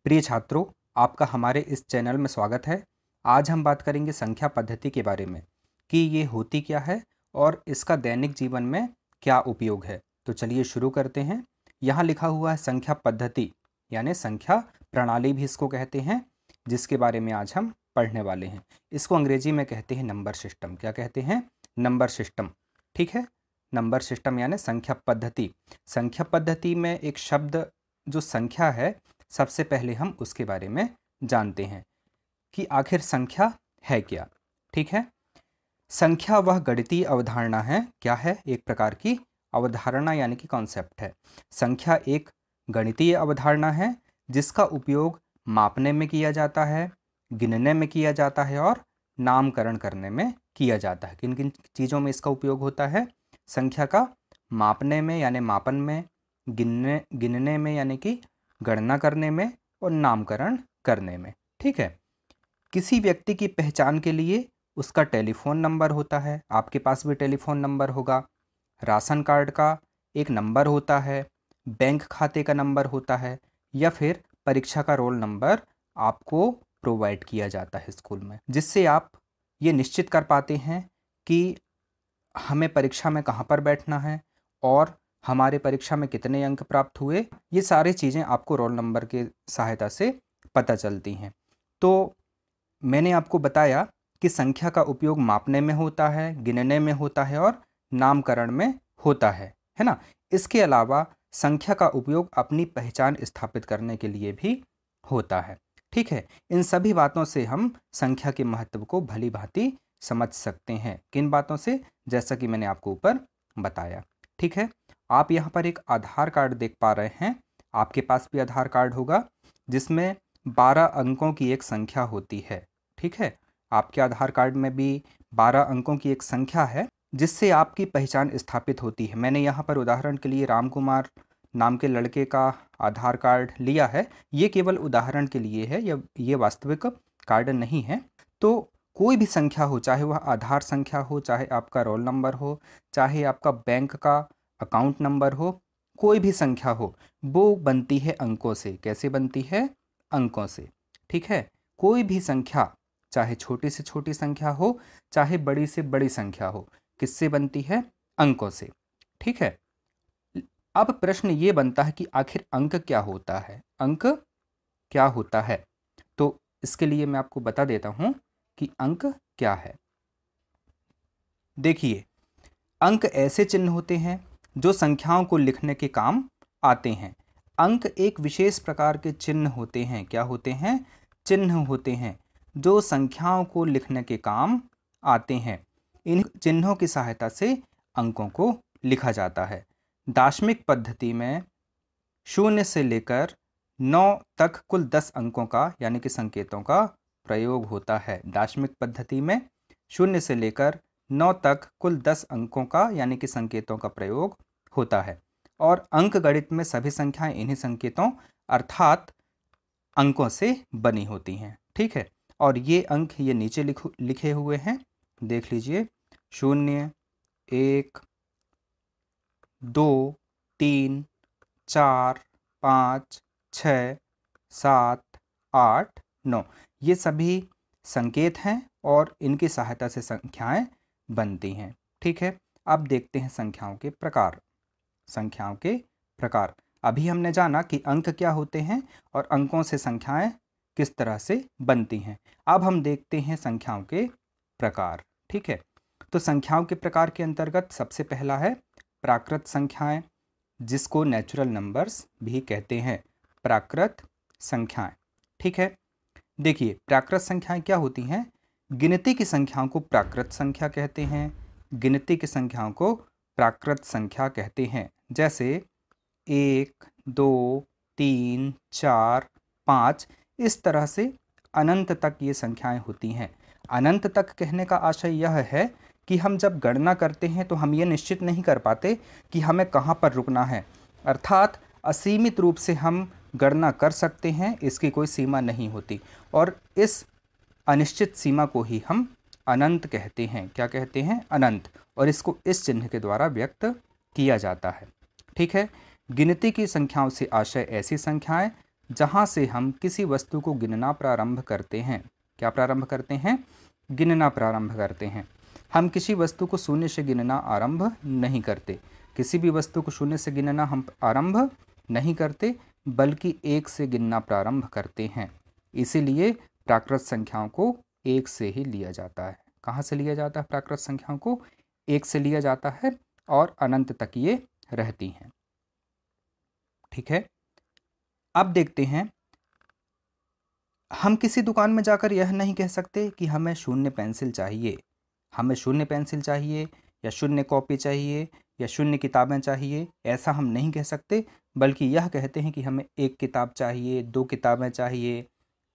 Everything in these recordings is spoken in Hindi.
प्रिय छात्रों, आपका हमारे इस चैनल में स्वागत है। आज हम बात करेंगे संख्या पद्धति के बारे में कि ये होती क्या है और इसका दैनिक जीवन में क्या उपयोग है। तो चलिए शुरू करते हैं। यहाँ लिखा हुआ है संख्या पद्धति, यानी संख्या प्रणाली भी इसको कहते हैं, जिसके बारे में आज हम पढ़ने वाले हैं। इसको अंग्रेजी में कहते हैं नंबर सिस्टम। क्या कहते हैं? Number system. ठीक है, नंबर सिस्टम यानी संख्या पद्धति। संख्या पद्धति में एक शब्द जो संख्या है, सबसे पहले हम उसके बारे में जानते हैं कि आखिर संख्या है क्या। ठीक है, संख्या वह गणितीय अवधारणा है। क्या है? एक प्रकार की अवधारणा यानी कि कॉन्सेप्ट है। संख्या एक गणितीय अवधारणा है जिसका उपयोग मापने में किया जाता है, गिनने में किया जाता है और नामकरण करने में किया जाता है। किन किन चीज़ों में इसका उपयोग होता है? संख्या का मापने में यानी मापन में, गिनने में यानी कि गणना करने में और नामकरण करने में। ठीक है, किसी व्यक्ति की पहचान के लिए उसका टेलीफोन नंबर होता है। आपके पास भी टेलीफोन नंबर होगा। राशन कार्ड का एक नंबर होता है, बैंक खाते का नंबर होता है, या फिर परीक्षा का रोल नंबर आपको प्रोवाइड किया जाता है स्कूल में, जिससे आप ये निश्चित कर पाते हैं कि हमें परीक्षा में कहाँ पर बैठना है और हमारे परीक्षा में कितने अंक प्राप्त हुए। ये सारी चीज़ें आपको रोल नंबर के सहायता से पता चलती हैं। तो मैंने आपको बताया कि संख्या का उपयोग मापने में होता है, गिनने में होता है और नामकरण में होता है ना। इसके अलावा संख्या का उपयोग अपनी पहचान स्थापित करने के लिए भी होता है। ठीक है, इन सभी बातों से हम संख्या के महत्व को भली भांति समझ सकते हैं। किन बातों से? जैसा कि मैंने आपको ऊपर बताया। ठीक है, आप यहाँ पर एक आधार कार्ड देख पा रहे हैं। आपके पास भी आधार कार्ड होगा जिसमें 12 अंकों की एक संख्या होती है। ठीक है, आपके आधार कार्ड में भी 12 अंकों की एक संख्या है जिससे आपकी पहचान स्थापित होती है। मैंने यहाँ पर उदाहरण के लिए राम कुमार नाम के लड़के का आधार कार्ड लिया है। ये केवल उदाहरण के लिए है, ये वास्तविक कार्ड नहीं है। तो कोई भी संख्या हो, चाहे वह आधार संख्या हो, चाहे आपका रोल नंबर हो, चाहे आपका बैंक का अकाउंट नंबर हो, कोई भी संख्या हो, वो बनती है अंकों से। कैसे बनती है? अंकों से। ठीक है, कोई भी संख्या, चाहे छोटी से छोटी संख्या हो, चाहे बड़ी से बड़ी संख्या हो, किससे बनती है? अंकों से। ठीक है, अब प्रश्न ये बनता है कि आखिर अंक क्या होता है? अंक क्या होता है? तो इसके लिए मैं आपको बता देता हूं कि अंक क्या है। देखिए, अंक ऐसे चिन्ह होते हैं जो संख्याओं को लिखने के काम आते हैं। अंक एक विशेष प्रकार के चिन्ह होते हैं। क्या होते हैं? चिन्ह होते हैं जो संख्याओं को लिखने के काम आते हैं। इन चिन्हों की सहायता से अंकों को लिखा जाता है। दाशमिक पद्धति में 0 से लेकर 9 तक कुल 10 अंकों का यानी कि संकेतों का प्रयोग होता है। दाशमिक पद्धति में 0 से लेकर 9 तक कुल 10 अंकों का यानी कि संकेतों का प्रयोग होता है। और अंक गणित में सभी संख्याएं इन्हीं संकेतों अर्थात अंकों से बनी होती हैं। ठीक है, और ये अंक ये नीचे लिखे हुए हैं, देख लीजिए। 0, 1, 2, 3, 4, 5, 6, 7, 8, 9, ये सभी संकेत हैं और इनकी सहायता से संख्याएं बनती हैं। ठीक है, अब देखते हैं संख्याओं के प्रकार। संख्याओं के प्रकार, अभी हमने जाना कि अंक क्या होते हैं और अंकों से संख्याएं किस तरह से बनती हैं। अब हम देखते हैं संख्याओं के प्रकार। ठीक है, तो संख्याओं के प्रकार के अंतर्गत सबसे पहला है प्राकृत संख्याएं, जिसको नेचुरल नंबर्स भी कहते हैं। प्राकृत संख्याएं। ठीक है, देखिए प्राकृत संख्याएं क्या होती हैं? गिनती की संख्याओं को प्राकृत संख्या कहते हैं। गिनती की संख्याओं को प्राकृत संख्या कहते हैं। जैसे 1, 2, 3, 4, 5, इस तरह से अनंत तक ये संख्याएं होती हैं। अनंत तक कहने का आशय यह है कि हम जब गणना करते हैं तो हम ये निश्चित नहीं कर पाते कि हमें कहाँ पर रुकना है, अर्थात असीमित रूप से हम गणना कर सकते हैं, इसकी कोई सीमा नहीं होती। और इस अनिश्चित सीमा को ही हम अनंत कहते हैं। क्या कहते हैं? अनंत। और इसको इस चिन्ह के द्वारा व्यक्त किया जाता है। ठीक है, गिनती की संख्याओं से आशय ऐसी संख्याएं जहाँ से हम किसी वस्तु को गिनना प्रारंभ करते हैं। क्या प्रारंभ करते हैं? गिनना प्रारंभ करते हैं। हम किसी वस्तु को शून्य से गिनना आरंभ नहीं करते। किसी भी वस्तु को शून्य से गिनना हम आरंभ नहीं करते, बल्कि एक से गिनना प्रारंभ करते हैं। इसीलिए प्राकृत संख्याओं को एक से ही लिया जाता है। कहाँ से लिया जाता है? प्राकृत संख्याओं को एक से लिया जाता है और अनंत तक ये रहती हैं। ठीक है, अब देखते हैं, हम किसी दुकान में जाकर यह नहीं कह सकते कि हमें शून्य पेंसिल चाहिए, हमें शून्य पेंसिल चाहिए या शून्य कॉपी चाहिए या शून्य किताबें चाहिए। ऐसा हम नहीं कह सकते, बल्कि यह कहते हैं कि हमें एक किताब चाहिए, दो किताबें चाहिए,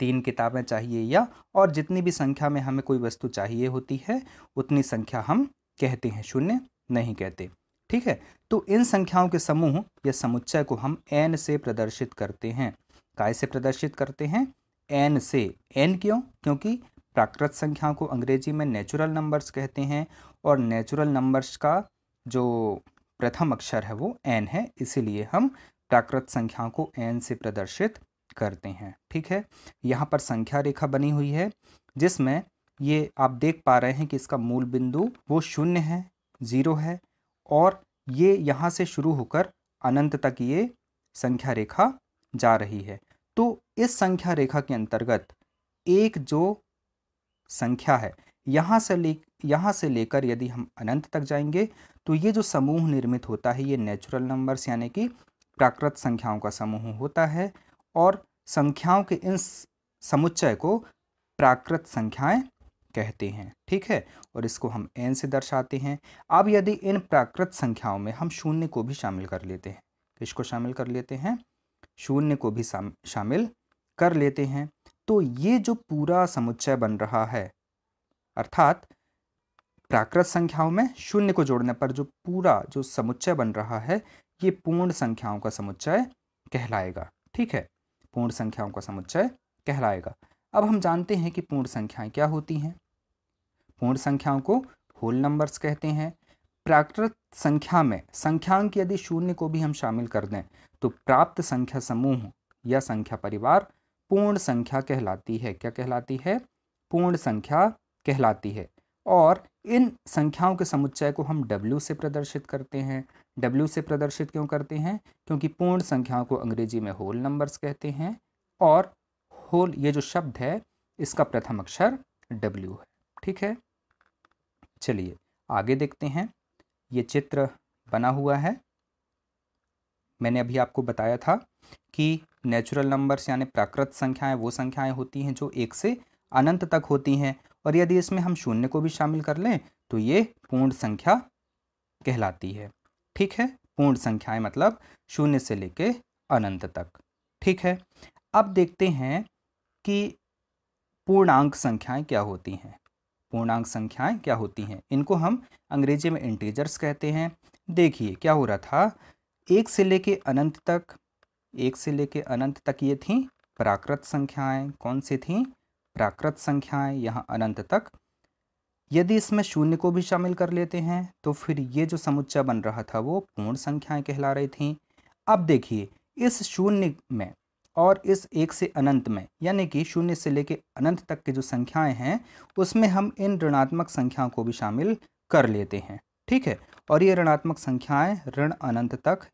तीन किताबें चाहिए, या और जितनी भी संख्या में हमें कोई वस्तु चाहिए होती है उतनी संख्या हम कहते हैं, शून्य नहीं कहते। ठीक है, तो इन संख्याओं के समूह या समुच्चय को हम n से प्रदर्शित करते हैं। काय से प्रदर्शित करते हैं? n से। n क्यों? क्योंकि प्राकृत संख्याओं को अंग्रेजी में नेचुरल नंबर्स कहते हैं और नेचुरल नंबर्स का जो प्रथम अक्षर है वो n है, इसीलिए हम प्राकृत संख्याओं को n से प्रदर्शित करते हैं। ठीक है, यहाँ पर संख्या रेखा बनी हुई है जिसमें ये आप देख पा रहे हैं कि इसका मूल बिंदु वो शून्य है, 0 है, और ये यहाँ से शुरू होकर अनंत तक ये संख्या रेखा जा रही है। तो इस संख्या रेखा के अंतर्गत एक जो संख्या है यहाँ से लेकर यदि हम अनंत तक जाएंगे तो ये जो समूह निर्मित होता है ये नेचुरल नंबर्स यानी कि प्राकृत संख्याओं का समूह होता है, और संख्याओं के इन समुच्चय को प्राकृत संख्याएं कहते हैं। ठीक है, और इसको हम n से दर्शाते हैं। अब यदि इन प्राकृत संख्याओं में हम शून्य को भी शामिल कर लेते हैं, किसको शामिल कर लेते हैं? शून्य को भी शामिल कर लेते हैं, तो ये जो पूरा समुच्चय बन रहा है, अर्थात प्राकृत संख्याओं में शून्य को जोड़ने पर जो पूरा जो समुच्चय बन रहा है ये पूर्ण संख्याओं का समुच्चय कहलाएगा। ठीक है, पूर्ण संख्याओं का समुच्चय कहलाएगा। अब हम जानते हैं कि पूर्ण संख्याएं क्या होती हैं। पूर्ण संख्याओं को होल नंबर्स कहते हैं। प्राकृत संख्या में संख्यांक यदि शून्य को भी हम शामिल कर दें तो प्राप्त संख्या समूह या संख्या परिवार पूर्ण संख्या कहलाती है। क्या कहलाती है? पूर्ण संख्या कहलाती है। और इन संख्याओं के समुच्चय को हम W से प्रदर्शित करते हैं। W से प्रदर्शित क्यों करते हैं? क्योंकि पूर्ण संख्याओं को अंग्रेजी में होल नंबर्स कहते हैं और होल ये जो शब्द है इसका प्रथम अक्षर W है। ठीक है, चलिए आगे देखते हैं। ये चित्र बना हुआ है। मैंने अभी आपको बताया था कि नेचुरल नंबर्स यानी प्राकृत संख्याएं वो संख्याएं होती हैं जो एक से अनंत तक होती हैं, और यदि इसमें हम शून्य को भी शामिल कर लें तो ये पूर्ण संख्या कहलाती है। ठीक है, पूर्ण संख्याएं मतलब शून्य से लेके अनंत तक। ठीक है, अब देखते हैं कि पूर्णांक संख्याएं क्या होती हैं। पूर्णांक संख्याएं क्या होती हैं, इनको हम अंग्रेजी में इंटीजर्स कहते हैं। देखिए क्या हो रहा था, एक से लेके अनंत तक ये थी प्राकृत संख्याएं। कौन सी थी? प्राकृत संख्याएं, यहाँ अनंत तक। यदि इसमें शून्य को भी शामिल कर लेते हैं तो फिर ये जो समुच्चय बन रहा था वो पूर्ण संख्याएं कहला रही थी। अब देखिए इस शून्य में और इस एक से अनंत में, यानी कि शून्य से लेके अनंत तक की जो संख्याएं हैं उसमें हम इन ऋणात्मक संख्याओं को भी शामिल कर लेते हैं। ठीक है, और ये ऋणात्मक संख्याएं ऋण अनंत तक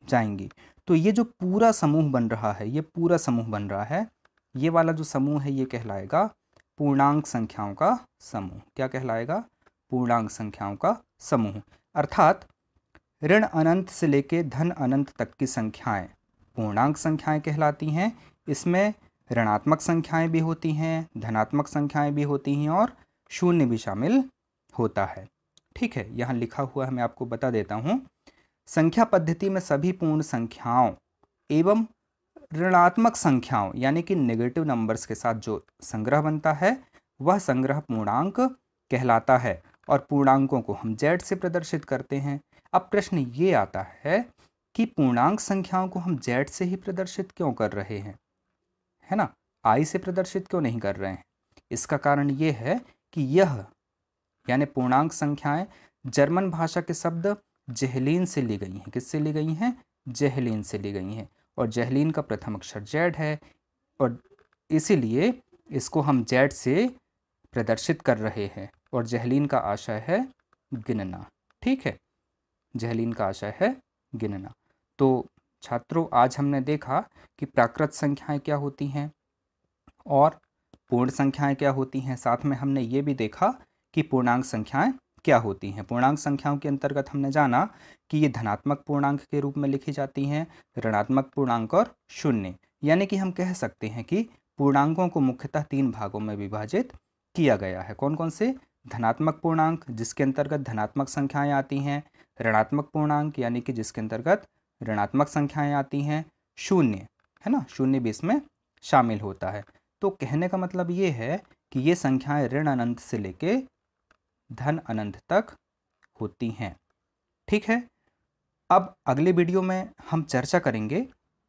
जाएंगी। तो ये जो पूरा समूह बन रहा है, ये वाला जो समूह है ये कहलाएगा पूर्णांक संख्याओं का समूह। क्या कहलाएगा? पूर्णांक संख्याओं का समूह। अर्थात ऋण अनंत से लेके धन अनंत तक की संख्याएं पूर्णांक संख्याएं कहलाती हैं। इसमें ऋणात्मक संख्याएं भी होती हैं, धनात्मक संख्याएं भी होती हैं और शून्य भी शामिल होता है। ठीक है, यहाँ लिखा हुआ है, मैं आपको बता देता हूँ। संख्या पद्धति में सभी पूर्ण संख्याओं एवं ऋणात्मक संख्याओं यानी कि नेगेटिव नंबर्स के साथ जो संग्रह बनता है वह संग्रह पूर्णांक कहलाता है, और पूर्णांकों को हम Z से प्रदर्शित करते हैं। अब प्रश्न ये आता है कि पूर्णांक संख्याओं को हम Z से ही प्रदर्शित क्यों कर रहे हैं, है ना, I से प्रदर्शित क्यों नहीं कर रहे हैं? इसका कारण ये है कि यह यानी पूर्णांक संख्याएं जर्मन भाषा के शब्द जेहलीन से ली गई हैं। किससे ली गई हैं? जेहलीन से ली गई हैं। और जहलीन का प्रथम अक्षर जेड है और इसीलिए इसको हम जेड से प्रदर्शित कर रहे हैं। और जहलीन का आशय है गिनना। ठीक है, जहलीन का आशय है गिनना। तो छात्रों, आज हमने देखा कि प्राकृत संख्याएं क्या होती हैं और पूर्ण संख्याएं क्या होती हैं। साथ में हमने ये भी देखा कि पूर्णांक संख्याएं क्या होती हैं। पूर्णांक संख्याओं के अंतर्गत हमने जाना कि ये धनात्मक पूर्णांक के रूप में लिखी जाती हैं, ऋणात्मक पूर्णांक और शून्य। यानी कि हम कह सकते हैं कि पूर्णांकों को मुख्यतः 3 भागों में विभाजित किया गया है। कौन कौन से? धनात्मक पूर्णांक, जिसके अंतर्गत धनात्मक संख्याएं आती हैं, ऋणात्मक पूर्णांक यानी कि जिसके अंतर्गत ऋणात्मक संख्याएं आती हैं, शून्य, है ना, शून्य भी इसमें शामिल होता है। तो कहने का मतलब ये है कि ये संख्याएं ऋण अनंत से लेके धन अनंत तक होती हैं। ठीक है, अब अगले वीडियो में हम चर्चा करेंगे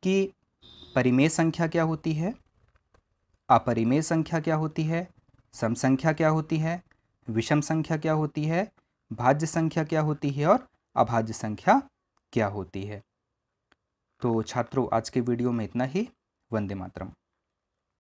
कि परिमेय संख्या क्या होती है, अपरिमेय संख्या क्या होती है, सम संख्या क्या होती है, विषम संख्या क्या होती है, भाज्य संख्या क्या होती है और अभाज्य संख्या क्या होती है। तो छात्रों, आज के वीडियो में इतना ही। वंदे मातरम।